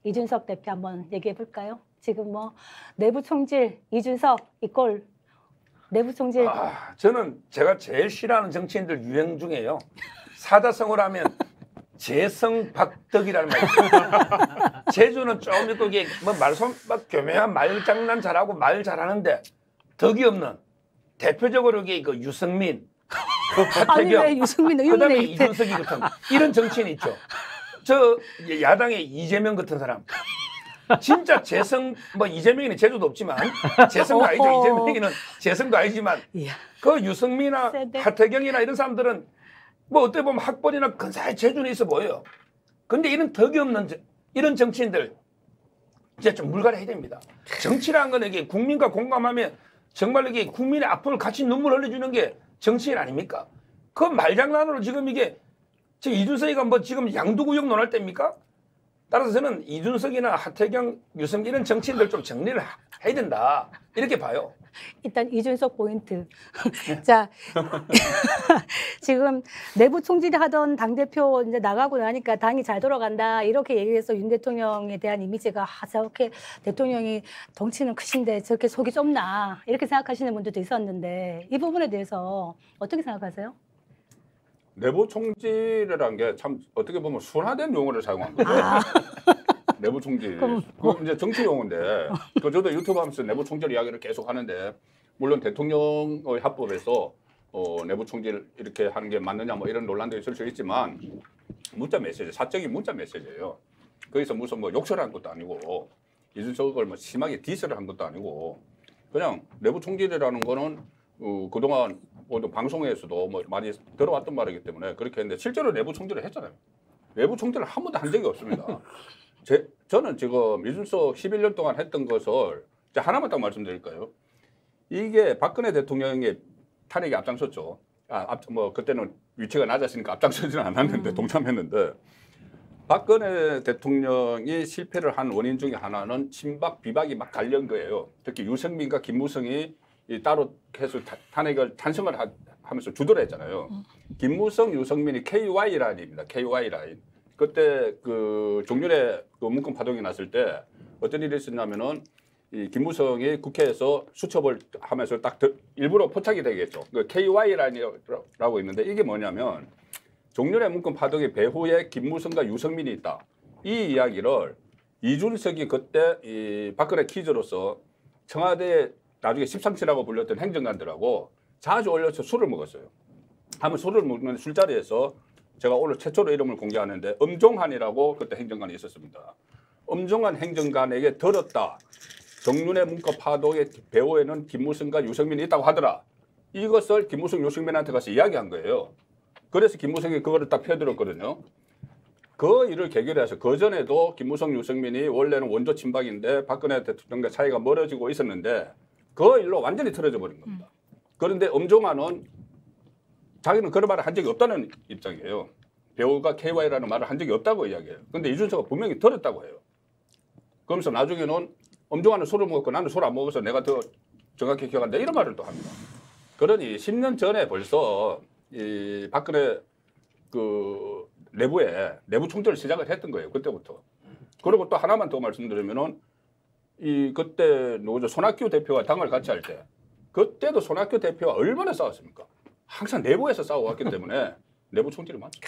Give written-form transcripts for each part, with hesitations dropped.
이준석 대표 한번 얘기해 볼까요? 지금 뭐 내부 총질 이준석 이꼴 내부 총질. 저는 제가 제일 싫어하는 정치인들 유행 중에요. 사자성어로 하면 재성박덕이라는 말이 있어요. 제주는 좀 있고 이게 뭐 말솜 막 교묘한 말장난 잘하고 말 잘하는데 덕이 없는 대표적으로 이게 그 유승민, 하태경, 아니, 유승민 그다음에 이준석이 같은 이런 정치인 있죠. 저 야당의 이재명 같은 사람. 진짜 재성 뭐 이재명이는 제주도 없지만 재성도 아니죠. 이재명이는 재성도 아니지만 그 유승민이나 하태경이나 이런 사람들은 뭐 어떻게 보면 학벌이나 근사히 재주는 있어 보여요. 근데 이런 덕이 없는 이런 정치인들 이제 좀 물갈이해야 됩니다. 정치라는 건 이게 국민과 공감하면 정말 이게 국민의 아픔을 같이 눈물 흘려주는 게 정치인 아닙니까? 그 말장난으로 지금 이게 지금 이준석이가 뭐 지금 양두구역 논할 때입니까? 따라서 저는 이준석이나 하태경, 유승민 이런 정치인들 좀 정리를 해야 된다 이렇게 봐요. 일단 이준석 포인트. 자, 지금 내부 총질하던 당대표 이제 나가고 나니까 당이 잘 돌아간다 이렇게 얘기해서 윤 대통령에 대한 이미지가 저렇게 대통령이 덩치는 크신데 저렇게 속이 좁나 이렇게 생각하시는 분들도 있었는데 이 부분에 대해서 어떻게 생각하세요? 내부 총질이라는 게 참 어떻게 보면 순화된 용어를 사용한 거예요. 내부 총질. 그 이제 정치 용어인데 저도 유튜브 하면서 내부 총질 이야기를 계속 하는데 물론 대통령의 합법에서 내부 총질 이렇게 하는 게 맞느냐 뭐 이런 논란도 있을 수 있지만 문자 메시지, 사적인 문자 메시지예요. 거기서 무슨 뭐 욕설을 한 것도 아니고 이준석을 뭐 심하게 디스를 한 것도 아니고 그냥 내부 총질이라는 거는 그동안 방송에서도 뭐 많이 들어왔던 말이기 때문에 그렇게 했는데 실제로 내부 총질을 했잖아요. 내부 총질을 한 번도 한 적이 없습니다. 저는 지금 이준석 11년 동안 했던 것을 하나만 딱 말씀드릴까요? 이게 박근혜 대통령의 탄핵에 앞장섰죠. 뭐 그때는 위치가 낮았으니까 앞장서지는 않았는데 동참했는데 박근혜 대통령이 실패를 한 원인 중에 하나는 친박 비박이 막 갈린 거예요. 특히 유승민과 김무성이 따로 해서 탄핵을 찬성을 하면서 주도를 했잖아요. 김무성, 유승민이 KY 라인입니다. KY 라인. 그때 그 종렬의 그 문건 파동이 났을 때 어떤 일이 있었냐면은 이 김무성이 국회에서 수첩을 하면서 딱 일부러 포착이 되겠죠. 그 KY 라인이라고 있는데 이게 뭐냐면 종렬의 문건 파동의 배후에 김무성과 유승민이 있다. 이 이야기를 이준석이 그때 이 박근혜 퀴즈로서 청와대에 나중에 십상치라고 불렸던 행정관들하고 자주 올려서 술을 먹었어요. 하면 술을 먹는 술자리에서 제가 오늘 최초로 이름을 공개하는데 엄종한이라고 그때 행정관이 있었습니다. 엄종한 행정관에게 들었다. 정윤의 문건 파동의 배후에는 김무성과 유승민이 있다고 하더라. 이것을 김무성, 유승민한테 가서 이야기한 거예요. 그래서 김무성이 그거를 딱 펴들었거든요. 그 일을 계기로 해서 그전에도 김무성, 유승민이 원래는 원조 친박인데 박근혜 대통령과 사이가 멀어지고 있었는데 그 일로 완전히 틀어져 버린 겁니다. 그런데 엄종환은 자기는 그런 말을 한 적이 없다는 입장이에요. 배우가 KY라는 말을 한 적이 없다고 이야기해요. 그런데 이준석은 분명히 들었다고 해요. 그러면서 나중에는 엄종환은 술을 먹었고 나는 술 안 먹어서 내가 더 정확히 기억한다 이런 말을 또 합니다. 그러니 10년 전에 벌써 이 박근혜 그 내부에 내부 총질을 시작을 했던 거예요. 그때부터. 그리고 또 하나만 더 말씀드리면은 이 그때 누구죠? 손학규 대표와 당을 같이 할 때 그때도 손학규 대표와 얼마나 싸웠습니까? 항상 내부에서 싸워왔기 때문에 내부 총질이 많죠.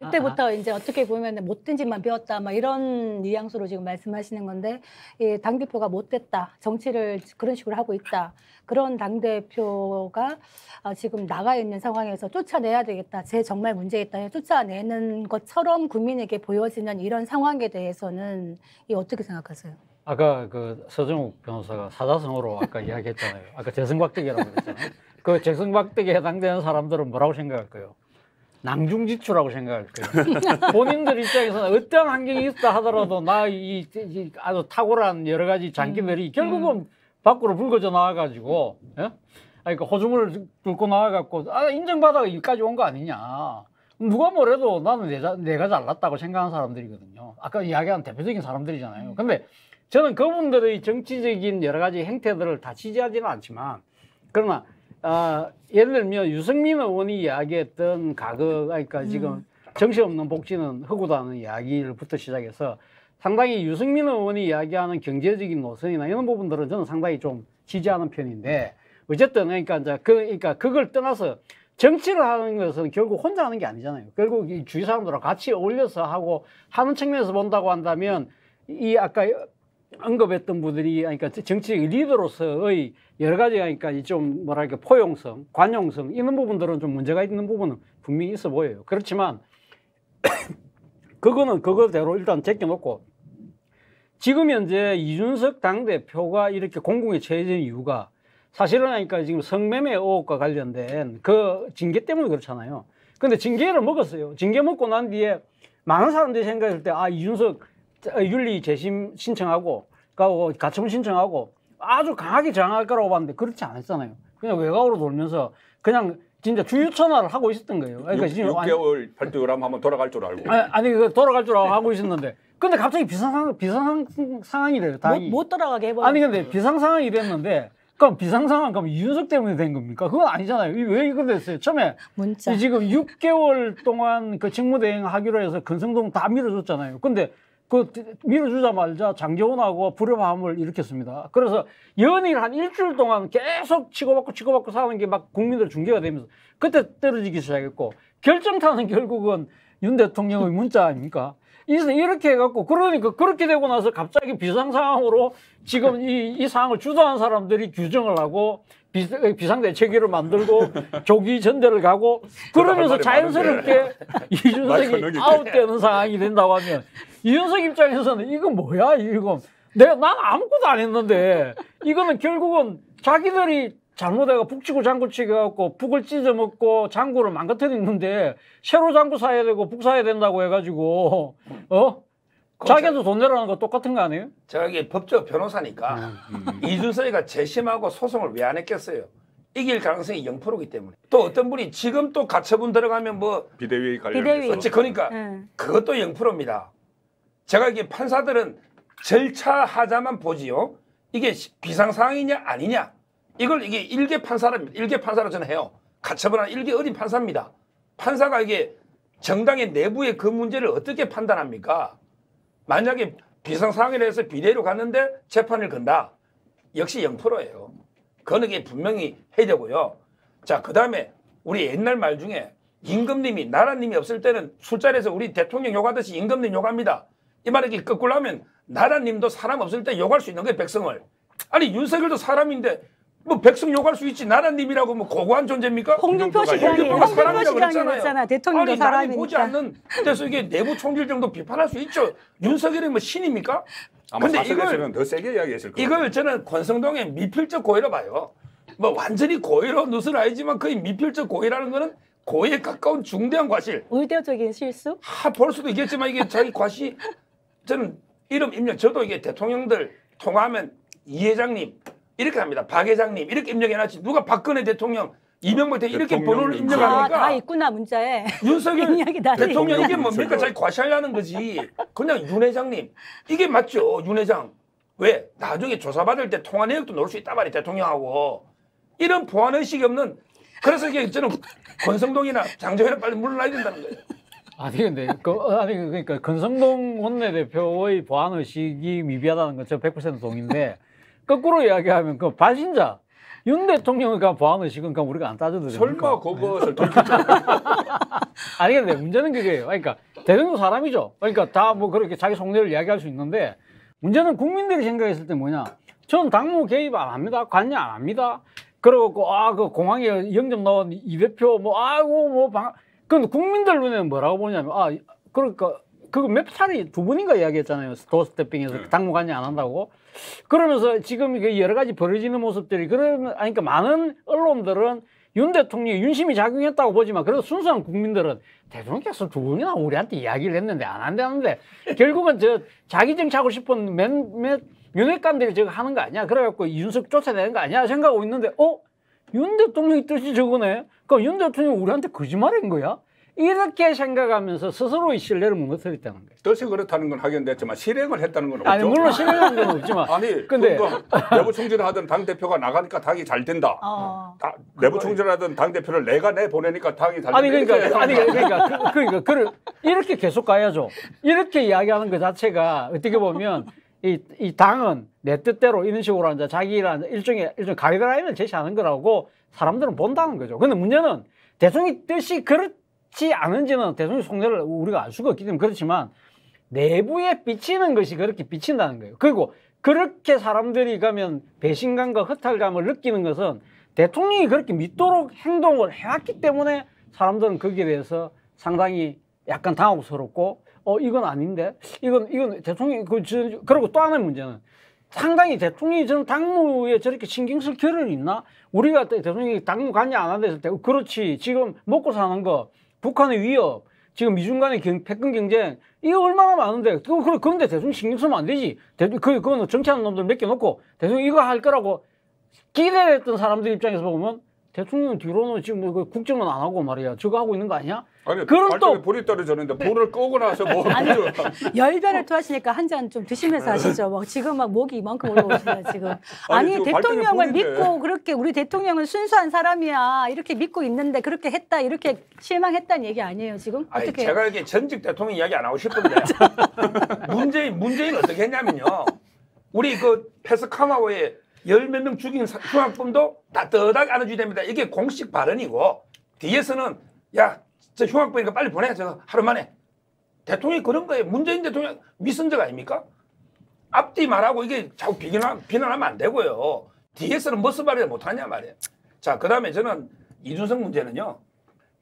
그때부터 이제 어떻게 보면 못된 짓만 배웠다 막 이런 뉘앙스로 지금 말씀하시는 건데 이 당대표가 못됐다. 정치를 그런 식으로 하고 있다. 그런 당대표가 지금 나가 있는 상황에서 쫓아내야 되겠다. 제 정말 문제 있다. 쫓아내는 것처럼 국민에게 보여지는 이런 상황에 대해서는 이 어떻게 생각하세요? 아까 그 서정욱 변호사가 사자성어로 아까 이야기했잖아요. 아까 재성박대기라고 그랬잖아요. 그 재성박대기에 해당되는 사람들은 뭐라고 생각할까요? 낭중지추라고 생각할 거예요. 본인들 입장에서는 어떠한 환경이 있다 하더라도 나 이 아주 탁월한 여러 가지 장기들이 결국은 밖으로 불거져 나와가지고, 예? 아니, 그 호중을 뚫고 나와갖고, 인정받아가 여기까지 온 거 아니냐. 누가 뭐래도 나는 내가 잘났다고 생각하는 사람들이거든요. 아까 이야기한 대표적인 사람들이잖아요. 근데 저는 그분들의 정치적인 여러 가지 행태들을 다 지지하지는 않지만, 그러나, 예를 들면 유승민 의원이 이야기했던 과거, 그러니까 지금 정신없는 복지는 허구다는 이야기를부터 시작해서 상당히 유승민 의원이 이야기하는 경제적인 노선이나 이런 부분들은 저는 상당히 좀 지지하는 편인데 어쨌든 그러니까 이제 그러니까 그걸 떠나서 정치를 하는 것은 결국 혼자 하는 게 아니잖아요. 결국 이 주위 사람들하고 같이 어울려서 하고 하는 측면에서 본다고 한다면 이 아까 언급했던 분들이 그러니까 정치 리더로서의 여러 가지 그러니까 좀 뭐랄까 포용성, 관용성 이런 부분들은 좀 문제가 있는 부분은 분명히 있어 보여요. 그렇지만 그거는 그거대로 일단 제껴놓고 지금 현재 이준석 당대표가 이렇게 공공에 처해진 이유가 사실은 그러니까 지금 성매매 의혹과 관련된 그 징계 때문에 그렇잖아요. 근데 징계를 먹었어요. 징계 먹고 난 뒤에 많은 사람들이 생각할 때 아 이준석 윤리 재심 신청하고 가처분 신청하고 아주 강하게 저항할 거라고 봤는데 그렇지 않았잖아요. 그냥 외곽으로 돌면서 그냥 진짜 주유천화를 하고 있었던 거예요. 그러니까 지금 6개월 발표를 하면 돌아갈 줄 알고. 아니 그 돌아갈 줄 알고 하고 있었는데 근데 갑자기 비상 상황이래요. 다행히. 못 돌아가게 해버렸어. 아니 근데 비상 상황이 됐는데 그럼 비상 상황 그럼 이준석 때문에 된 겁니까? 그건 아니잖아요. 왜 이거 됐어요? 처음에 문자. 지금 6개월 동안 그 직무대행 하기로 해서 건성동 다 밀어줬잖아요. 근데 그 밀어주자마자 장제원하고 불협화음을 일으켰습니다. 그래서 연일 한 일주일 동안 계속 치고받고 사는 게 막 국민들 중계가 되면서 그때 떨어지기 시작했고 결정타는 결국은 윤 대통령의 문자 아닙니까? 이렇게 해갖고 그러니까 그렇게 되고 나서 갑자기 비상 상황으로 지금 이 상황을 주도한 사람들이 규정을 하고 비상대책위를 만들고 조기 전대를 가고 그러면서 자연스럽게 이준석이 아웃되는 상황이 된다고 하면 이준석 입장에서는 이거 뭐야 이거 난 아무것도 안 했는데 이거는 결국은 자기들이 잘못해가 북치고 장구치기 해갖고 북을 찢어먹고 장구를 망가뜨렸는데 새로 장구 사야 되고 북 사야 된다고 해가지고 자기한테 돈 내라는 거 똑같은 거 아니에요? 저기 법조 변호사니까 이준석이가 재심하고 소송을 왜 안 했겠어요? 이길 가능성이 0%이기 때문에. 또 어떤 분이 지금 또 가처분 들어가면 뭐 비대위 비대위. 관련해서. 그러니까 그것도 0%입니다. 제가 이게 판사들은 절차하자만 보지요. 이게 비상 상황이냐 아니냐. 이게 일개 판사랍니다. 일개 판사로 저는 해요. 가처분한 일개 어린 판사입니다. 판사가 이게 정당의 내부의 그 문제를 어떻게 판단합니까? 만약에 비상 상황이라 해서 비대위로 갔는데 재판을 건다. 역시 0%예요. 그거는 이게 분명히 해야 되고요. 자, 그 다음에 우리 옛날 말 중에 임금님이 나라님이 없을 때는 술자리에서 우리 대통령 욕하듯이 임금님 욕합니다. 이 말이 거꾸로 하면 나라님도 사람 없을 때 욕할 수 있는 거예요, 백성을. 아니 윤석열도 사람인데 뭐 백성 욕할 수 있지 나라님이라고 뭐 고고한 존재입니까? 홍준표 시장이 그랬잖아. 대통령도 아니, 사람이니까. 남이 보지 않는 데서 이게 내부 총질 정도 비판할 수 있죠. 윤석열이 뭐 신입니까? 아마 근데 사석에서는 더 세게 이야기했을 거예요. 이걸 저는 권성동의 미필적 고의로 봐요. 뭐 완전히 고의로 누설 아니지만 거의 미필적 고의라는 거는 고의에 가까운 중대한 과실. 의도적인 실수? 볼 수도 있겠지만 이게 자기 과시. 저는 이름 입력. 저도 이게 대통령들 통화하면 이 회장님 이렇게 합니다. 박 회장님 이렇게 입력해놨지. 누가 박근혜 대통령, 이명박 대통령 이렇게 번호를 입력하니까. 다 있구나 문자에. 윤석열 다 대통령 이게 있구나. 뭡니까? 자기 과시하려는 거지. 그냥 윤 회장님 이게 맞죠? 윤 회장. 왜? 나중에 조사받을 때 통화 내역도 넣을 수 있단 말이에요. 대통령하고. 이런 보안의식이 없는. 그래서 이게 저는 권성동이나 장재현은 빨리 물러나야 된다는 거예요. 아니 근데 그러니까 권성동 원내대표의 보안 의식이 미비하다는 건 저 100% 동의인데 거꾸로 이야기하면 그 발신자 윤 대통령의 보안 의식은 우리가 안 따져도 됩니까? 설마 그것을 들켰죠? 아니 근데 문제는 그게요. 그러니까 대통령 사람이죠. 그러니까 다 뭐 그렇게 자기 속내를 이야기할 수 있는데 문제는 국민들이 생각했을 때 뭐냐? 전 당무 개입 안 합니다. 관여 안 합니다. 그러고 그 공항에 영접 나온 이 대표 근데 국민들 눈에는 뭐라고 보냐면 그러니까 그거 몇 차례 두 번인가 이야기했잖아요. 도어스태핑에서 당무 관여 안 한다고. 그러면서 지금 이게 여러 가지 벌어지는 모습들이 그러니까 많은 언론들은 윤 대통령이 윤심이 작용했다고 보지만 그래도 순수한 국민들은 대통령께서 두 번이나 우리한테 이야기를 했는데 안 한다는데 결국은 자기 정치하고 싶은 몇몇 윤핵관들이 저거 하는 거 아니야? 그래갖고 이준석 쫓아내는 거 아니야? 생각하고 있는데 윤 대통령이 뜻이 저거네? 그럼 윤 대통령이 우리한테 거짓말인 거야? 이렇게 생각하면서 스스로의 신뢰를 무너뜨렸다는 거예요. 뜻이 그렇다는 건 하긴 됐지만 실행을 했다는 건 없죠. 아니 물론 실행한 건 없지만 아니 근데 내부 총질을 하던 당 대표가 나가니까 당이 잘 된다. 내부 총질을 하던 당 대표를 내가 내 보내니까 당이 잘 된다. 그러니까 이렇게 계속 가야죠. 이렇게 이야기하는 것 자체가 어떻게 보면 이 당은 내 뜻대로 이런 식으로 이제 자기란 일종의 가이드라인을 제시하는 거라고 사람들은 본다는 거죠. 근데 문제는 대통령의 뜻이 그렇지 않은지는 대통령 속내를 우리가 알 수가 없기 때문에 그렇지만 내부에 비치는 것이 그렇게 비친다는 거예요. 그리고 그렇게 사람들이 가면 배신감과 허탈감을 느끼는 것은 대통령이 그렇게 믿도록 행동을 해왔기 때문에 사람들은 거기에 대해서 상당히 약간 당혹스럽고 이건 아닌데 이건 대통령이 그리고 또 하나의 문제는 상당히 대통령이 저는 당무에 저렇게 신경 쓸 겨를이 있나? 우리가 대통령이 당무 관여 안 한다 했을 때 그렇지 지금 먹고 사는 거 북한의 위협 지금 미중 간의 패권 경쟁 이거 얼마나 많은데 그런데 대통령 신경 쓰면 안 되지. 그거는 정치하는 놈들 몇 개 놓고 대통령 이거 할 거라고 기대했던 사람들 입장에서 보면 대통령 뒤로는 지금 국정은 안 하고 말이야. 저거 하고 있는 거 아니야? 아니, 발전에 불이 떨어졌는데 불을 끄고 나서 뭐 열변을 토하시니까 한 잔 좀 드시면서 하시죠. 막 지금 막 목이 이만큼 올라오시네요 지금. 아니 대통령을 믿고 그렇게 우리 대통령은 순수한 사람이야 이렇게 믿고 있는데 그렇게 했다 이렇게 실망했다는 얘기 아니에요 지금? 아니, 어떻게? 제가 이렇게 전직 대통령 이야기 안 하고 싶은데 문재인 어떻게 했냐면요. 우리 그 패스카마오에 열 몇 명 죽인 흉악범도 따뜻하게 안아줘야 됩니다. 이게 공식 발언이고 뒤에서는 야 저 흉악범이니까 빨리 보내 저 하루 만에. 대통령이 그런 거예요. 문재인 대통령 미선적 아닙니까? 앞뒤 말하고 이게 자꾸 비난하면 안 되고요. 뒤에서는 머스발을 못하냐 말이에요. 자, 그 다음에 저는 이준석 문제는요.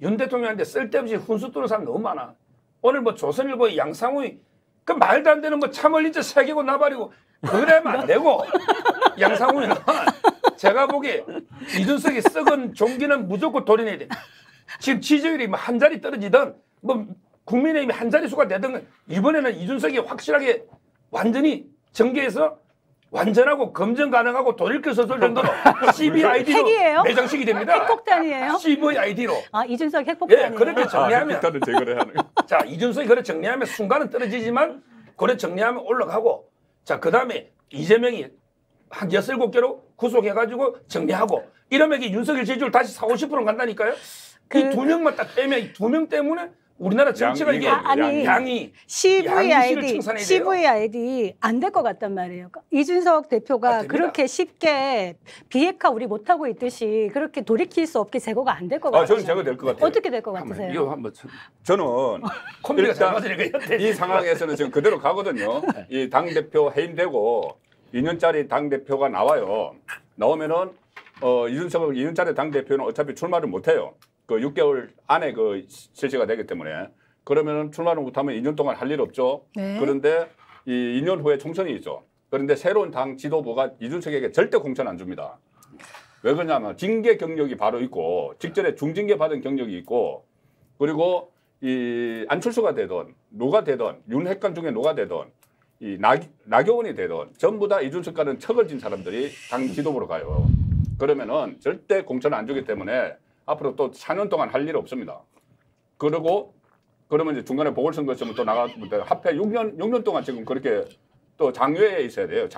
윤 대통령한테 쓸데없이 훈수 뜨는 사람 너무 많아. 오늘 뭐 조선일보의 양상우의 그 말도 안 되는 뭐 참을린자 세계고 나발이고 그러면 안 되고 양상우는 제가 보기에 이준석이 썩은 종기는 무조건 돌려내야 돼. 지금 지지율이 뭐 한 자리 떨어지든 뭐 국민의힘이 한 자리 수가 되든 이번에는 이준석이 확실하게 완전히 정계에서 완전하고 검증 가능하고 돌이킬 수 있을 정도로 CVID로 매장식이 됩니다. 핵폭탄이에요? CVID로. 아 이준석 핵폭탄이에요? 예, 그렇게 정리하면 핵폭탄을 제거를 하는. 자 이준석이 그래 정리하면 순간은 떨어지지만 그래 정리하면 올라가고 자 그다음에 이재명이 한 6-7개로 구속해가지고 정리하고 이러면 이게 윤석열 지지율 다시 40-50% 간다니까요. 이 두 명만 딱 빼면 이 두 명 때문에 우리나라 정치가 이게 양이 CVID 안 될 것 같단 말이에요. 이준석 대표가 그렇게 쉽게 비핵화 우리 못하고 있듯이 그렇게 돌이킬 수 없게 제거가 안 될 것 같아요. 저는 제거 될 것 같아요. 어떻게 될 것 같으세요? 이거 한번 저는 콤비가 잘 일단 맞으니까 이 상황에서는 지금 그대로 가거든요. 이 당대표 해임되고 2년짜리 당대표가 나와요. 나오면은 이준석 2년짜리 당대표는 어차피 출마를 못해요. 그 6개월 안에 그 실시가 되기 때문에 그러면 출마를 못하면 2년 동안 할 일 없죠. 네. 그런데 이 2년 후에 총선이 있죠. 그런데 새로운 당 지도부가 이준석에게 절대 공천 안 줍니다. 왜 그러냐면 징계 경력이 바로 있고 직전에 중징계 받은 경력이 있고 그리고 이 안철수가 되든 누가 되든 윤핵관 중에 누가 되든 이 나경원이 되든 전부 다 이준석과는 척을 진 사람들이 당 지도부로 가요. 그러면은 절대 공천 안 주기 때문에 앞으로 또 4년 동안 할 일 없습니다. 그리고 그러면 이제 중간에 보궐선거 있으면 또 나가면 합해 6년 동안 지금 그렇게 또 장외에 있어야 돼요.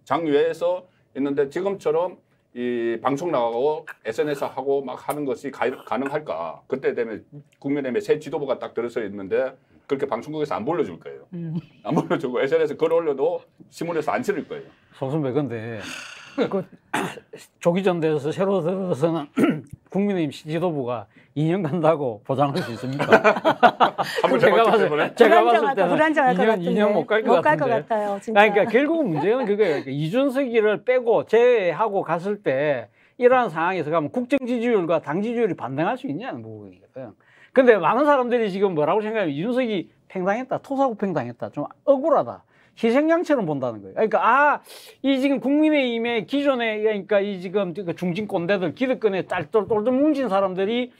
장외에서 있는데 지금처럼 이 방송 나가고 SNS 하고 막 하는 것이 가능할까? 그때 되면 국민의힘에 새 지도부가 딱 들어서 있는데 그렇게 방송국에서 안 불러줄 거예요. 안 불러주고 SNS 글 올려도 신문에서 안 실을 거예요. 송선배 근데 그 조기 전대에서 새로 들어서는 국민의힘 지도부가 2년 간다고 보장할 수 있습니까? 제가 봤을 때는 2년 못 갈 것 같아요. 진짜. 그러니까 결국은 문제는 그거예요. 이준석이를 빼고 제외하고 갔을 때 이러한 상황에서 가면 국정 지지율과 당 지지율이 반등할 수 있냐는 부분이거든. 근데 많은 사람들이 지금 뭐라고 생각하면 이준석이 팽당했다, 토사구팽당했다, 좀 억울하다. 희생양처럼 본다는 거예요. 그러니까 이 지금 국민의힘의 기존에 그러니까 이 지금 중진 꼰대들 기득권에 똘똘 뭉친 사람들이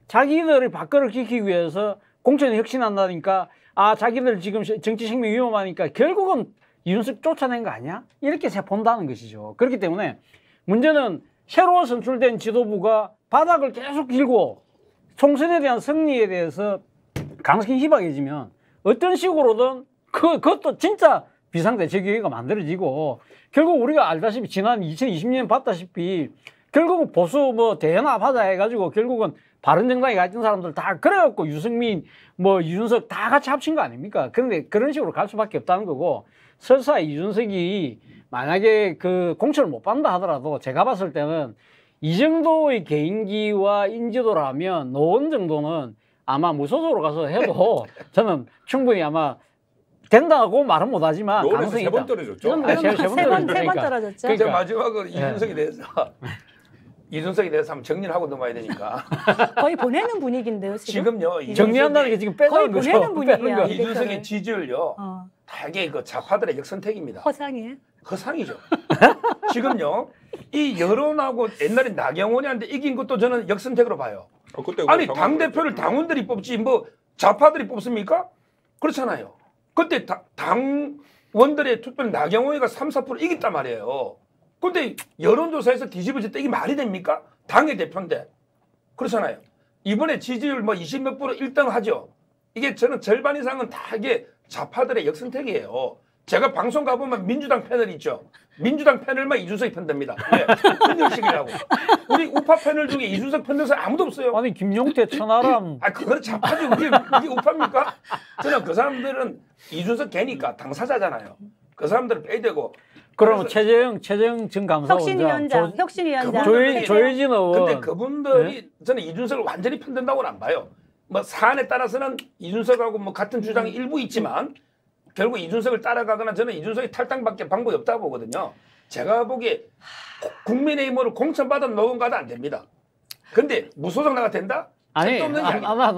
자기들의 밥그릇을 지키기 위해서 공천에 혁신한다니까 자기들 지금 정치 생명 위험하니까 결국은 이준석 쫓아낸 거 아니야? 이렇게 본다는 것이죠. 그렇기 때문에 문제는 새로 선출된 지도부가 바닥을 계속 길고 총선에 대한 승리에 대해서 가능성이 희박해지면 어떤 식으로든 그것도 진짜 비상대책위가 만들어지고 결국 우리가 알다시피 지난 2020년 봤다시피 결국은 보수 뭐 대연합하자 해가지고 결국은 바른정당에 가 있던 사람들 다 그래갖고 유승민 뭐 이준석 다 같이 합친 거 아닙니까? 그런데 그런 식으로 갈 수밖에 없다는 거고 설사 이준석이 만약에 그 공천을 못 받는다 하더라도 제가 봤을 때는 이 정도의 개인기와 인지도라면 노원 정도는 아마 무소속으로 가서 해도 저는 충분히 아마 된다고 말은 못하지만 노원에서 가능성이 3번 있다. 떨어졌죠. 세번 떨어졌죠. 자, 그러니까. 마지막으로 이준석에 대해서 이준석에 대해서 한번 정리를 하고 넘어야 되니까 거의 보내는 분위기인데요, 지금. 지금요. 정리한다는 게 지금 빼는 거죠. 보내는 분위기야. 빼는 거. 이준석의 지지율요. 어, 되게 그 좌파들의 역선택입니다. 허상해. 허상이죠. 지금요. 이 여론하고 옛날에 나경원이한테 이긴 것도 저는 역선택으로 봐요. 그때 아니 당대표를 당원들이 뽑지 뭐 좌파들이 뽑습니까? 그렇잖아요. 그때 당원들의 투표는 나경원이가 3, 4% 이겼단 말이에요. 근데 여론조사에서 뒤집어졌다 이게 말이 됩니까? 당의 대표인데. 그렇잖아요. 이번에 지지율 뭐 20몇 프로 1등 하죠. 이게 저는 절반 이상은 다 이게 좌파들의 역선택이에요. 제가 방송 가보면 민주당 패널 있죠. 민주당 패널만 이준석이 편듭니다. 왜? 편들식이라고. 우리 우파 패널 중에 이준석 편든 사람 아무도 없어요. 아니 김용태 천하람 아, 그거는 좌파지. 이게 우파입니까? 저는 그 사람들은 이준석 개니까 당사자잖아요. 그 사람들은 빼야 되고. 그러면 그래서 최재형 전 감사원장 혁신위원장. 근데 조혜진 의원 그분들이 저는 이준석을 완전히 편든다고는 안 봐요. 뭐 사안에 따라서는 이준석하고 뭐 같은 주장이 일부 있지만 결국 이준석을 따라가거나 저는 이준석이 탈당밖에 방법이 없다고 보거든요. 제가 보기에 국민의힘으로 공천받아 놓은 가도 안 됩니다. 근데 무소속 나가 된다? 아니 책도 없는 이야기. 아마